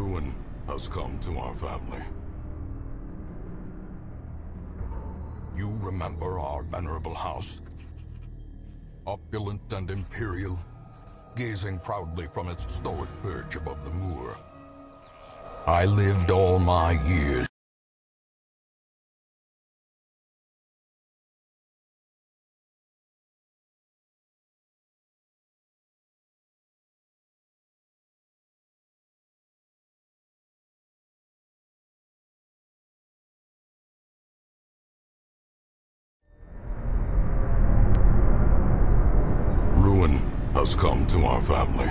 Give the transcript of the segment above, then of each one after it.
Ruin has come to our family. You remember our venerable house? Opulent and imperial, gazing proudly from its stoic perch above the moor. I lived all my years. Ruin has come to our family.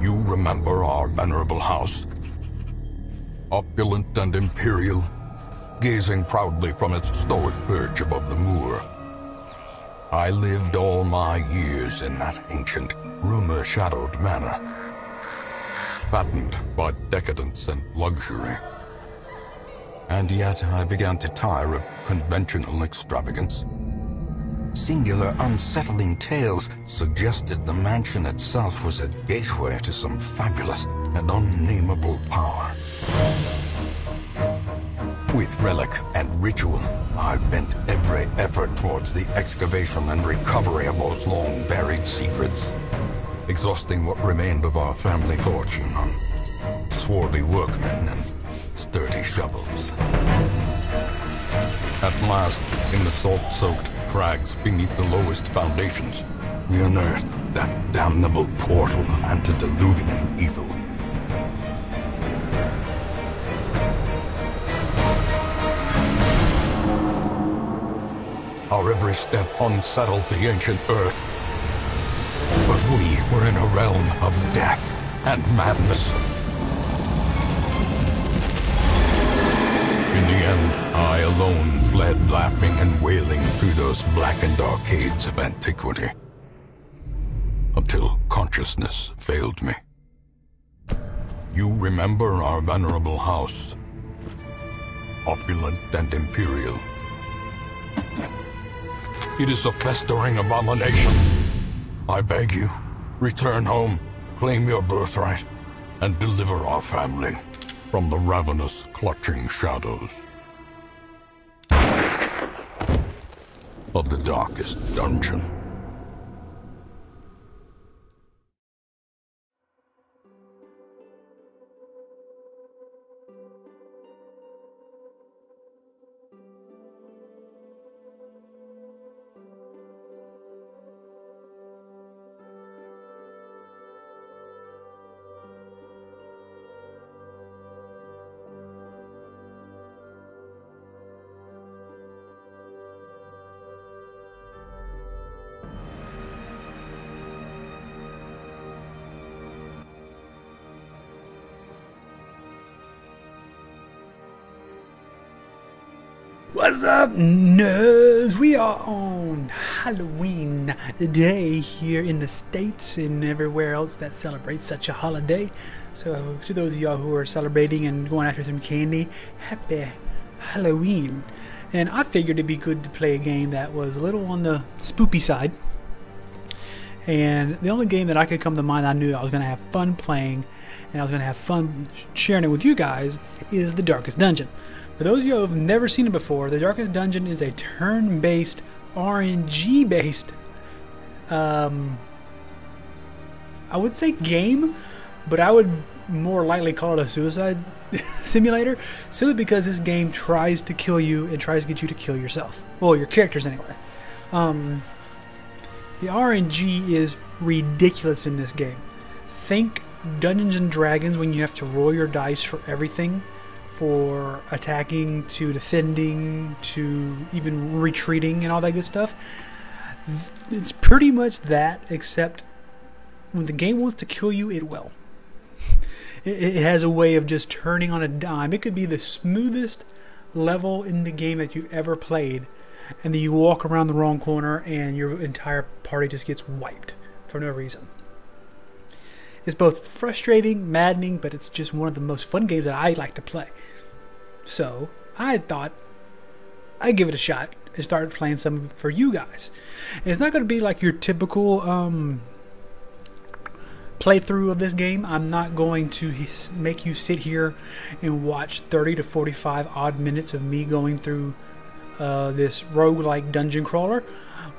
You remember our venerable house? Opulent and imperial, gazing proudly from its stoic perch above the moor. I lived all my years in that ancient, rumor-shadowed manor, fattened by decadence and luxury. And yet I began to tire of conventional extravagance. Singular, unsettling tales suggested the mansion itself was a gateway to some fabulous and unnameable power. With relic and ritual, I bent every effort towards the excavation and recovery of those long-buried secrets, exhausting what remained of our family fortune on swarthy workmen and sturdy shovels. At last, in the salt-soaked crags beneath the lowest foundations, we unearthed that damnable portal of antediluvian evil. Our every step unsettled the ancient earth, but we were in a realm of death and madness. In the end, I alone fled laughing and wailing through those blackened arcades of antiquity, until consciousness failed me. You remember our venerable house, opulent and imperial. It is a festering abomination. I beg you, return home, claim your birthright, and deliver our family from the ravenous, clutching shadows of the darkest dungeon. What's up, nerds? We are on Halloween day here in the States and everywhere else that celebrates such a holiday. So to those of y'all who are celebrating and going after some candy, happy Halloween. And I figured it'd be good to play a game that was a little on the spoopy side. And the only game that I could come to mind I knew I was going to have fun playing and I was going to have fun sharing it with you guys is The Darkest Dungeon. For those of you who have never seen it before, The Darkest Dungeon is a turn-based, RNG-based, I would say game, but I would more likely call it a suicide simulator, simply because this game tries to kill you and tries to get you to kill yourself. Well, your characters anyway. The RNG is ridiculous in this game. Think Dungeons and Dragons when you have to roll your dice for everything. For attacking, to defending, to even retreating and all that good stuff. It's pretty much that, except when the game wants to kill you, it will. It has a way of just turning on a dime. It could be the smoothest level in the game that you've ever played, and then you walk around the wrong corner and your entire party just gets wiped for no reason. It's both frustrating, maddening, but it's just one of the most fun games that I like to play. So I thought I'd give it a shot and start playing some for you guys. And it's not going to be like your typical playthrough playthrough of this game. I'm not going to make you sit here and watch 30 to 45 odd minutes of me going through this roguelike dungeon crawler.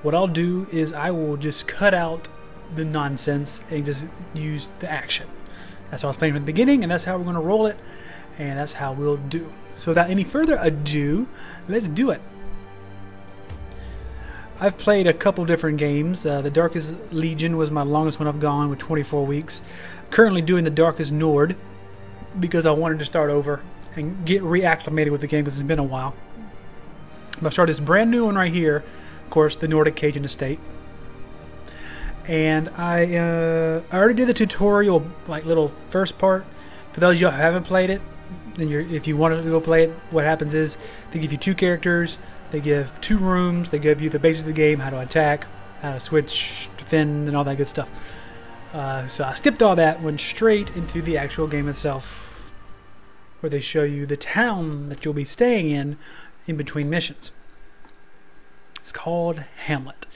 What I'll do is I will just cut out the nonsense and just use the action. That's how I was playing from the beginning, and that's how we're going to roll it, and that's how we'll do. So without any further ado, let's do it. I've played a couple different games. The Darkest Legion was my longest one I've gone with 24 weeks. I'm currently doing the Darkest Nord because I wanted to start over and get reacclimated with the game because it's been a while. I'm going to start this brand new one right here, of course, the Nordic Cajun Estate. And I already did the tutorial, like little first part. For those of you who haven't played it, then if you wanted to go play it, what happens is they give you 2 characters. They give 2 rooms, they give you the basics of the game, how to attack, how to switch, defend, and all that good stuff. So I skipped all that, went straight into the actual game itself, where they show you the town that you'll be staying in between missions. It's called Hamlet.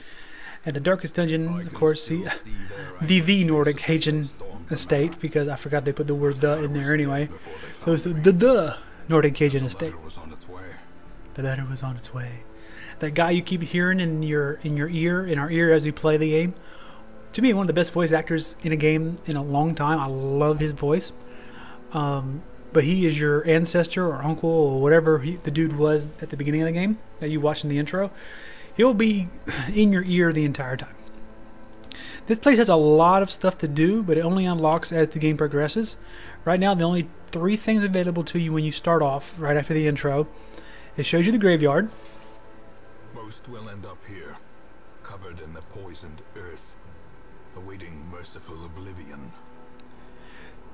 And the Darkest Dungeon, of course, the Nordic Cajun Estate, because I forgot they put the word "the" in there anyway. So it's the Nordic Cajun Estate. The letter was on its way. That guy you keep hearing in our ear as we play the game, to me, one of the best voice actors in a game in a long time. I love his voice. But he is your ancestor or uncle or whatever the dude was at the beginning of the game that you watched in the intro. He'll be in your ear the entire time. This place has a lot of stuff to do, but it only unlocks as the game progresses. Right now, the only 3 things available to you when you start off, right after the intro. It shows you the graveyard. Most will end up here, covered in the poisoned earth, awaiting merciful oblivion.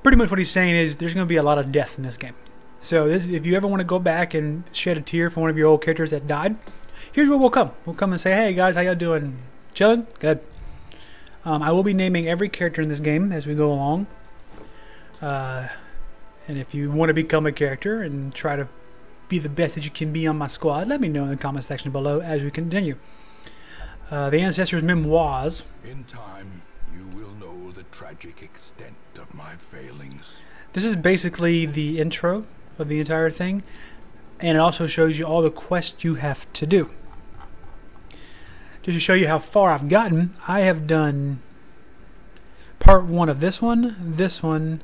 Pretty much what he's saying is there's going to be a lot of death in this game. So if you ever want to go back and shed a tear for one of your old characters that died, here's where we'll come. We'll come and say, hey guys, how y'all doing? Chilling? Good. I will be naming every character in this game as we go along. And if you want to become a character and try to be the best that you can be on my squad, let me know in the comment section below as we continue. The Ancestors' Memoirs. In time, you will know the tragic extent of my failings. This is basically the intro of the entire thing, and it also shows you all the quests you have to do. Just to show you how far I've gotten, I have done part 1 of this one,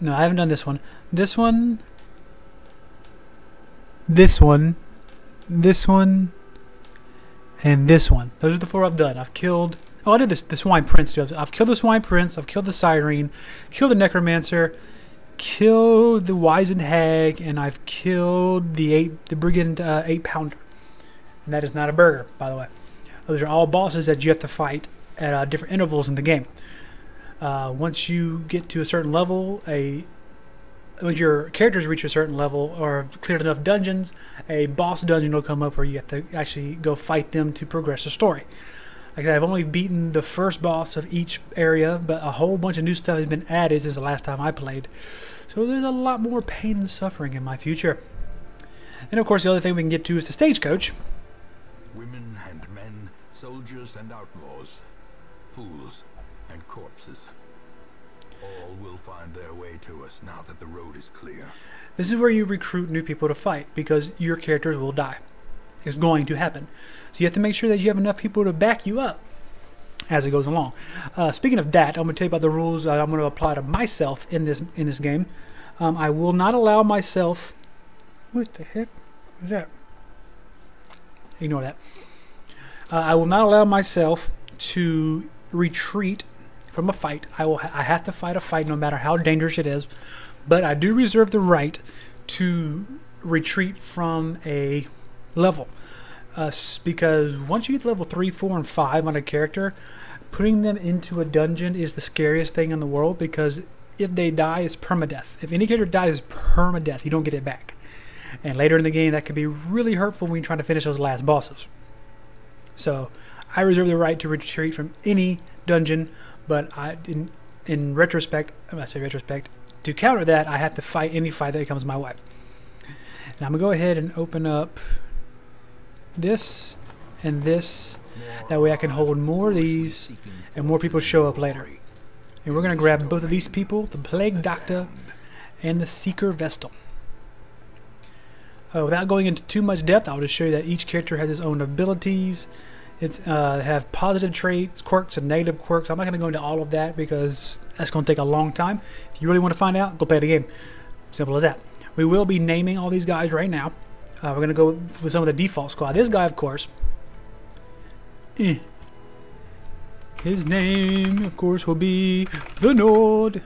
no, I haven't done this one, this one, and this one. Those are the 4 I've done. I've killed... Oh, I did the Swine Prince too. I've killed the Swine Prince, I've killed the Siren, killed the Necromancer, killed the Wizened Hag, and I've killed the Brigand 8-pounder. And that is not a burger, by the way. Those are all bosses that you have to fight at different intervals in the game. Once you get to a certain level, once your characters reach a certain level or cleared enough dungeons, a boss dungeon will come up where you have to actually go fight them to progress the story. Like I said, I've only beaten the first boss of each area, but a whole bunch of new stuff has been added since the last time I played. So there's a lot more pain and suffering in my future. And of course, the other thing we can get to is the stagecoach. Women and men, soldiers and outlaws, fools and corpses. All will find their way to us now that the road is clear. This is where you recruit new people to fight because your characters will die. It's going to happen. So you have to make sure that you have enough people to back you up as it goes along. Speaking of that, I'm going to tell you about the rules I'm going to apply to myself in this game. I will not allow myself... What the heck was that? Ignore that. I will not allow myself to retreat from a fight. I have to fight a fight no matter how dangerous it is, but I do reserve the right to retreat from a level, because once you get to level 3, 4, and 5 on a character, putting them into a dungeon is the scariest thing in the world, because if they die, it's permadeath. If any character dies, it's permadeath. You don't get it back. And later in the game, that could be really hurtful when you're trying to finish those last bosses. So I reserve the right to retreat from any dungeon, but in retrospect, I say retrospect, to counter that, I have to fight any fight that comes my way. And I'm going to go ahead and open up this and this That way I can hold more of these and more people show up later. And we're going to grab both of these people, the Plague Doctor and the Seeker Vestal. Without going into too much depth, I'll just show you that each character has his own abilities. It's have positive traits, quirks, and negative quirks. I'm not going to go into all of that because that's going to take a long time. If you really want to find out, go play the game. Simple as that. We will be naming all these guys right now. We're going to go with some of the default squad. This guy, of course, his name, of course, will be the Nord.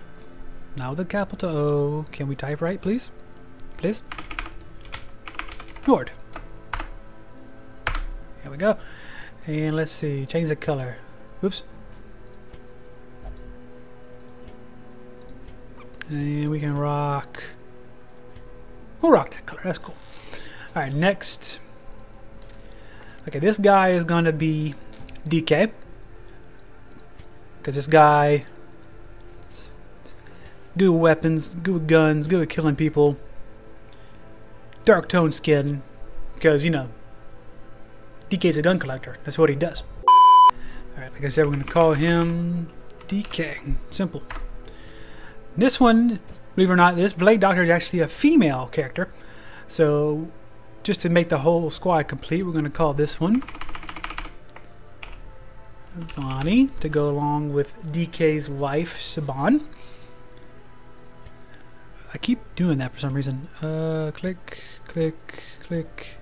Now the capital O. Can we type right, please? Please? Nord. Here we go. And let's see, change the color. Oops. And we can rock. We'll rock that color. That's cool. Alright, next. Okay, this guy is going to be DK. Because this guy is good with weapons, good with guns, good with killing people. Dark toned skin. Because, you know, DK's a gun collector. That's what he does. Alright, like I said, we're going to call him DK. Simple. This one, believe it or not, this Plague Doctor is actually a female character. So, just to make the whole squad complete, we're going to call this one Bonnie, to go along with DK's wife, Saban. I keep doing that for some reason. Click, click, click.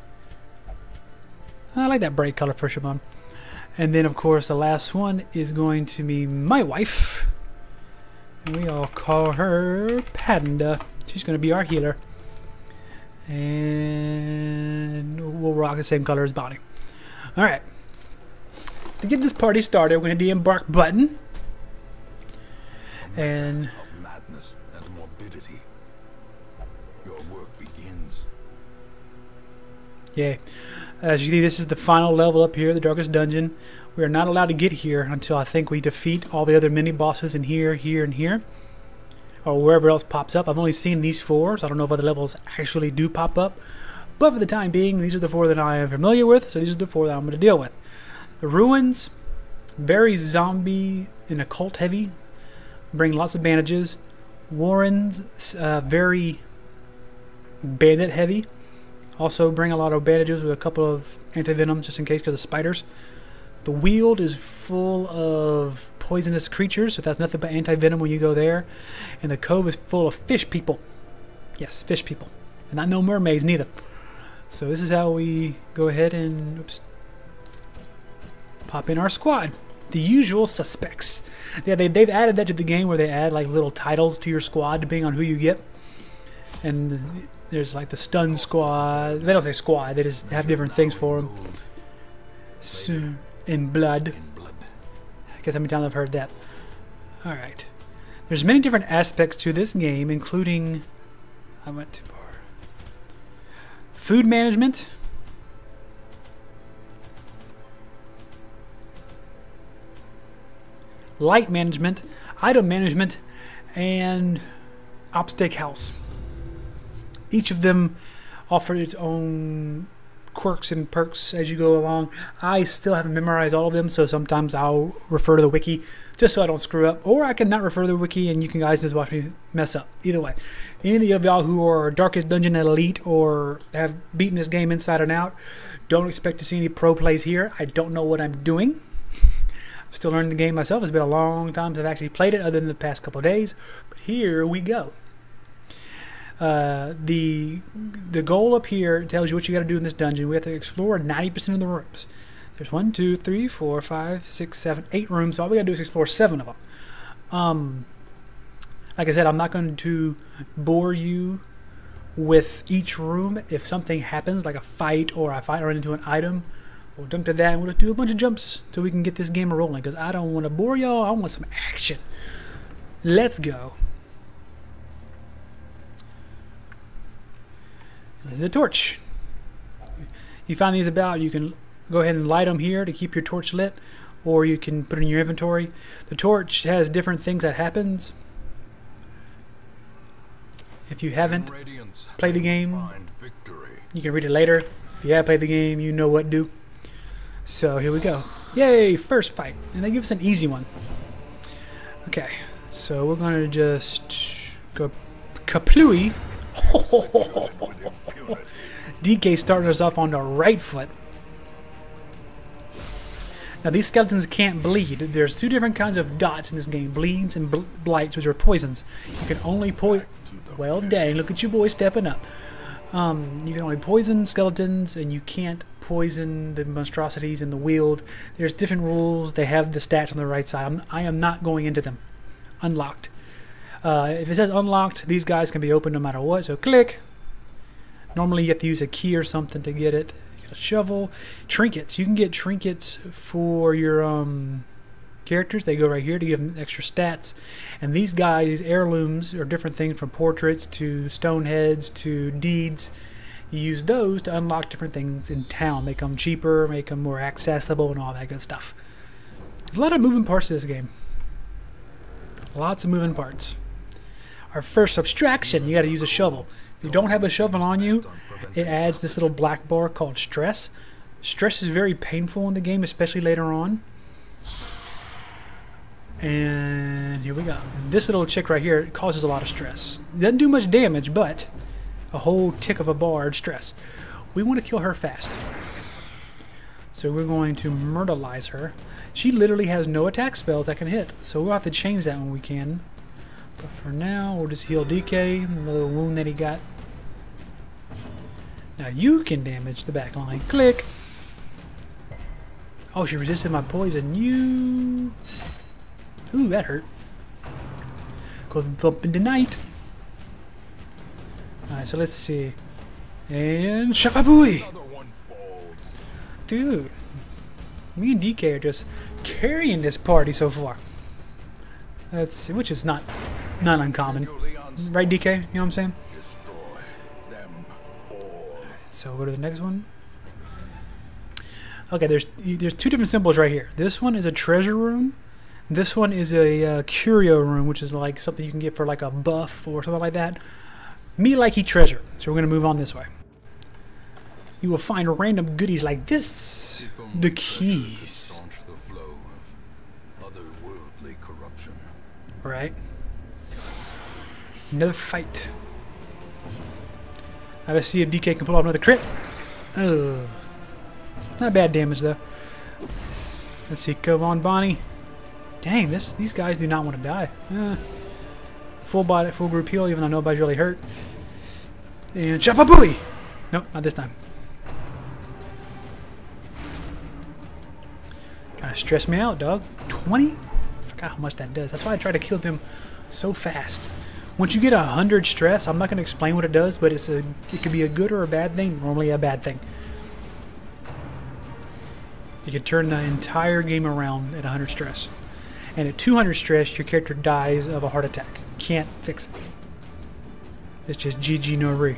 I like that bright color for Shaban. And then, of course, the last one is going to be my wife. And we all call her Panda. She's going to be our healer. And we'll rock the same color as Bonnie. Alright. To get this party started, we're going to hit the embark button. And of madness and morbidity. Your work begins. Yay. As you see, this is the final level up here, the Darkest Dungeon. We are not allowed to get here until I think we defeat all the other mini-bosses in here, here, and here. Or wherever else pops up. I've only seen these 4, so I don't know if other levels actually do pop up. But for the time being, these are the 4 that I am familiar with, so these are the 4 that I'm going to deal with. The Ruins, very zombie and occult heavy. Bring lots of bandages. Warrens, very bandit heavy. Also bring a lot of bandages with a couple of anti-venoms just in case because of spiders. The Weald is full of poisonous creatures, so that's nothing but anti-venom when you go there. And the Cove is full of fish people. Yes, fish people. And not no mermaids neither. So this is how we go ahead and pop in our squad. The usual suspects. Yeah, they've added that to the game where they add like little titles to your squad depending on who you get. And there's like the stun squad. They don't say squad, they just have different things for them. So, in blood. I guess how many times I've heard that. Alright. There's many different aspects to this game, including... I went too far. Food management. Light management. Item management. And Obstacle House. Each of them offer its own quirks and perks as you go along. I still haven't memorized all of them, so sometimes I'll refer to the wiki just so I don't screw up, or I can not refer to the wiki and you can guys just watch me mess up. Either way, any of y'all who are Darkest Dungeon Elite or have beaten this game inside and out, don't expect to see any pro plays here. I don't know what I'm doing. I'm still learning the game myself. It's been a long time since I've actually played it other than the past couple of days, but here we go. The goal up here tells you what you got to do in this dungeon. We have to explore 90% of the rooms. There's 1, 2, 3, 4, 5, 6, 7, 8 rooms. So all we got to do is explore 7 of them. Like I said, I'm not going to bore you with each room. If something happens, like a fight or I run into an item, we'll jump to that and we'll just do a bunch of jumps so we can get this game rolling. Because I don't want to bore y'all. I want some action. Let's go. This is a torch. You find these about, you can go ahead and light them here to keep your torch lit, or you can put it in your inventory. The torch has different things that happens. If you haven't played the game, you can read it later. If you have played the game, you know what to do. So here we go. Yay, first fight. And they give us an easy one. Okay, so we're going to just go kaplooey. DK starting us off on the right foot. Now these skeletons can't bleed. There's two different kinds of dots in this game. Bleeds and blights, which are poisons. You can only well, dang, look at you boys stepping up. You can only poison skeletons, and you can't poison the monstrosities in the wield. There's different rules. They have the stats on the right side. I am not going into them. Unlocked. If it says unlocked, these guys can be opened no matter what, so click. Normally you have to use a key or something to get it. You get a shovel. Trinkets. You can get trinkets for your characters. They go right here to give them extra stats. And these guys, heirlooms, are different things from portraits to stone heads to deeds. You use those to unlock different things in town. Make them cheaper, make them more accessible, and all that good stuff. There's a lot of moving parts to this game. Lots of moving parts. Our first subtraction, you got to use a shovel. If you don't have a shovel on you, it adds this little black bar called stress. Stress is very painful in the game, especially later on. And here we go. And this little chick right here causes a lot of stress. It doesn't do much damage, but a whole tick of a bar of stress. We want to kill her fast. So we're going to myrtleize her. She literally has no attack spells that can hit, so we'll have to change that when we can. But for now, we'll just heal DK, the little wound that he got. Now you can damage the back line. Click. Oh, she resisted my poison. You. Ooh, that hurt. Go bump into night. Alright, so let's see. And Shapabooey! Dude. Me and DK are just carrying this party so far. Let's see, which is not uncommon. Right, DK? You know what I'm saying? So we'll go to the next one. Okay, there's two different symbols right here. This one is a treasure room. This one is a curio room, which is like something you can get for like a buff or something like that. Me likey treasure. So we're going to move on this way. You will find random goodies like this. The keys. Right. Another fight. Now let's see if DK can pull off another crit. Oh. Not bad damage though. Let's see. Come on, Bonnie. Dang, these guys do not want to die. Full group heal, even though nobody's really hurt. And Chapabooey! Nope, not this time. Kind of stress me out, dog. 20? I forgot how much that does. That's why I try to kill them so fast. Once you get 100 stress, I'm not going to explain what it does, but it could be a good or a bad thing. Normally a bad thing. You can turn the entire game around at 100 stress. And at 200 stress, your character dies of a heart attack. Can't fix it. It's just GG no re.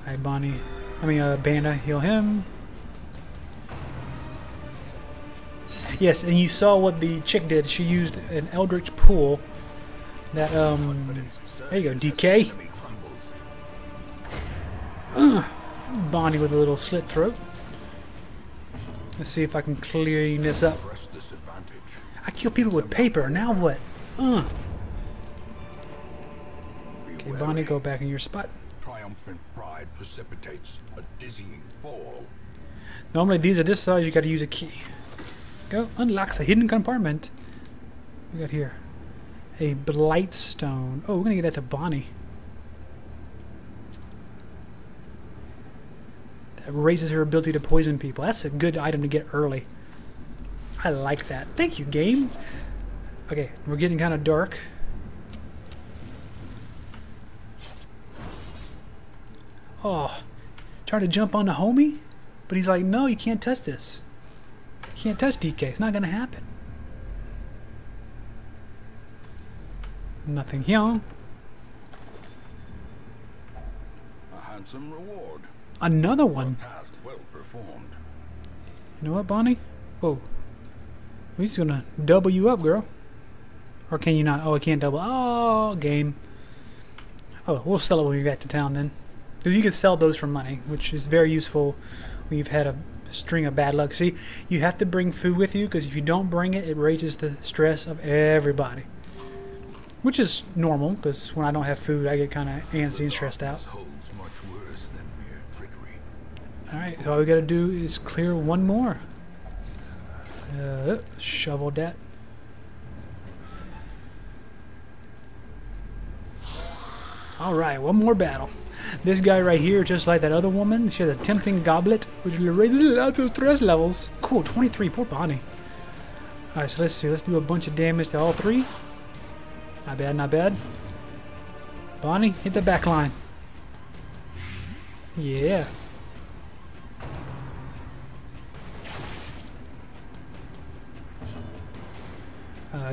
Alright, Banda, heal him. Yes, and you saw what the chick did. She used an Eldritch Pool. That, there you go, DK. Bonnie with a little slit throat. Let's see if I can clean this up. I kill people with paper. Now what? Okay, Bonnie, go back in your spot. Triumphant pride precipitates a dizzying fall. Normally these are this size. You got to use a key. Go. Unlocks a hidden compartment. What we got here? A blight stone. Oh, we're gonna get that to Bonnie. That raises her ability to poison people. That's a good item to get early. I like that. Thank you, game. Okay, we're getting kind of dark. Oh, trying to jump on the homie? But he's like, no, you can't touch this. You can't touch DK. It's not going to happen. Nothing here. A handsome reward. Another one. Task well performed. You know what, Bonnie? Whoa. He's gonna double you up, girl. Or can you not? Oh, I can't double. Oh, game. Oh, we'll sell it when we get back to town then. You can sell those for money, which is very useful when you've had a string of bad luck. See, you have to bring food with you, because if you don't bring it, it raises the stress of everybody. Which is normal, because when I don't have food, I get kind of antsy and stressed out. Alright, so all we gotta do is clear one more. Shovel that. Alright, one more battle. This guy right here, just like that other woman, she has a tempting goblet, which raises lots of stress levels. Cool, 23, poor Bonnie. Alright, so let's see, let's do a bunch of damage to all three. Not bad, not bad. Bonnie, hit the back line. Yeah.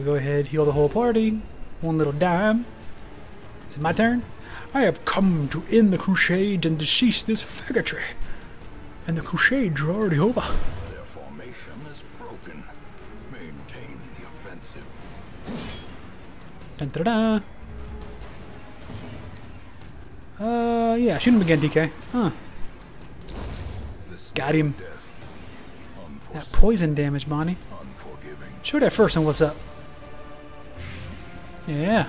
Go ahead, heal the whole party. One little dime. Is it my turn? I have come to end the crusade and to cease this faggotry. And the crusade's already over. Their formation is broken. Maintain the offensive. Dun, da, da. Yeah, shoot him again, DK. Got him. That poison damage, Bonnie. Show that first one what's up. Yeah.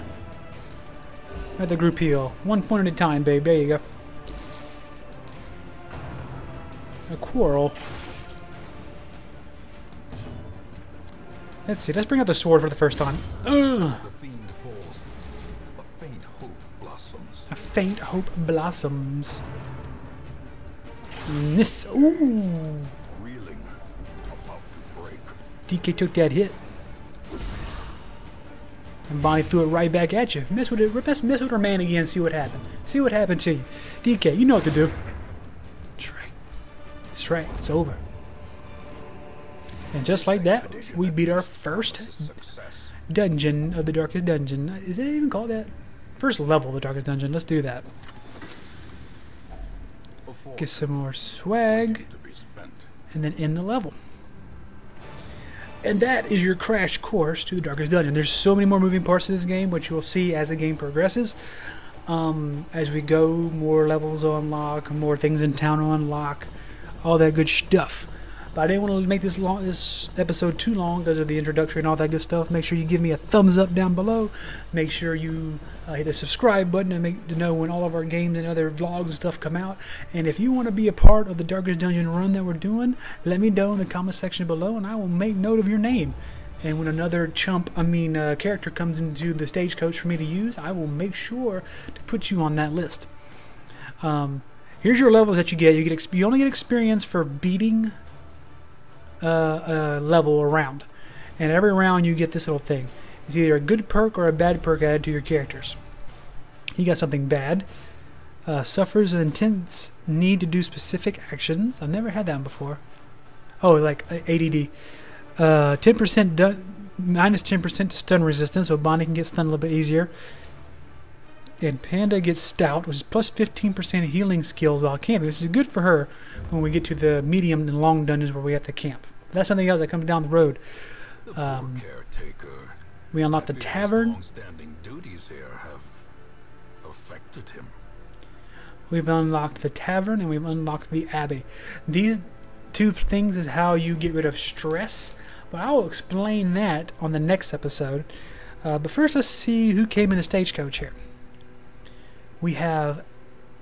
At the group heal. 1 point at a time, babe. There you go. A quarrel. Let's see. Let's bring out the sword for the first time. Ugh. A faint hope blossoms. This. Ooh. DK took that hit. And Bonnie threw it right back at you. Mess with it. Mess with her man again. See what happened. See what happened to you. DK, you know what to do. That's right. That's right. It's over. And just like that, we beat our first dungeon of the Darkest Dungeon. Is it even called that? First level of the Darkest Dungeon. Let's do that. Get some more swag. And then end the level. And that is your crash course to the Darkest Dungeon. There's so many more moving parts to this game, which you will see as the game progresses. As we go, more levels will unlock, more things in town will unlock, all that good stuff. But I didn't want to make this episode too long because of the introduction and all that good stuff. Make sure you give me a thumbs up down below. Make sure you hit the subscribe button to know when all of our games and other vlogs and stuff come out. And if you want to be a part of the Darkest Dungeon run that we're doing, let me know in the comment section below, and I will make note of your name. And when another character comes into the stagecoach for me to use, I will make sure to put you on that list. Here's your levels that you get. You only get experience for beating level or round, and every round you get this little thing. It's either a good perk or a bad perk added to your characters. You got something bad. Suffers an intense need to do specific actions. I've never had that before. Oh, like ADD. 10% minus 10% to stun resistance, so Bonnie can get stunned a little bit easier. And Panda gets stout, which is plus 15% healing skills while camping. This is good for her when we get to the medium and long dungeons where we have to camp. That's something else that comes down the road. We unlock the tavern. We've unlocked the tavern and we've unlocked the abbey. These two things is how you get rid of stress, but I will explain that on the next episode. But first, let's see who came in the stagecoach here. We have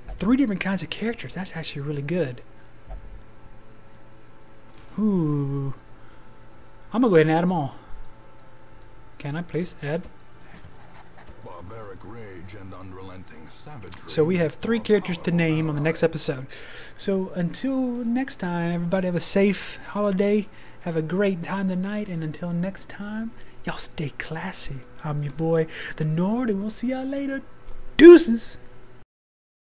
3 different kinds of characters. That's actually really good. Ooh. I'm going to go ahead and add them all. Can I please add? Barbaric rage and unrelenting savagery. So we have 3 characters to name on the next episode. So until next time, everybody have a safe holiday. Have a great time tonight. And until next time, y'all stay classy. I'm your boy, the Nord, and we'll see y'all later. Deuces!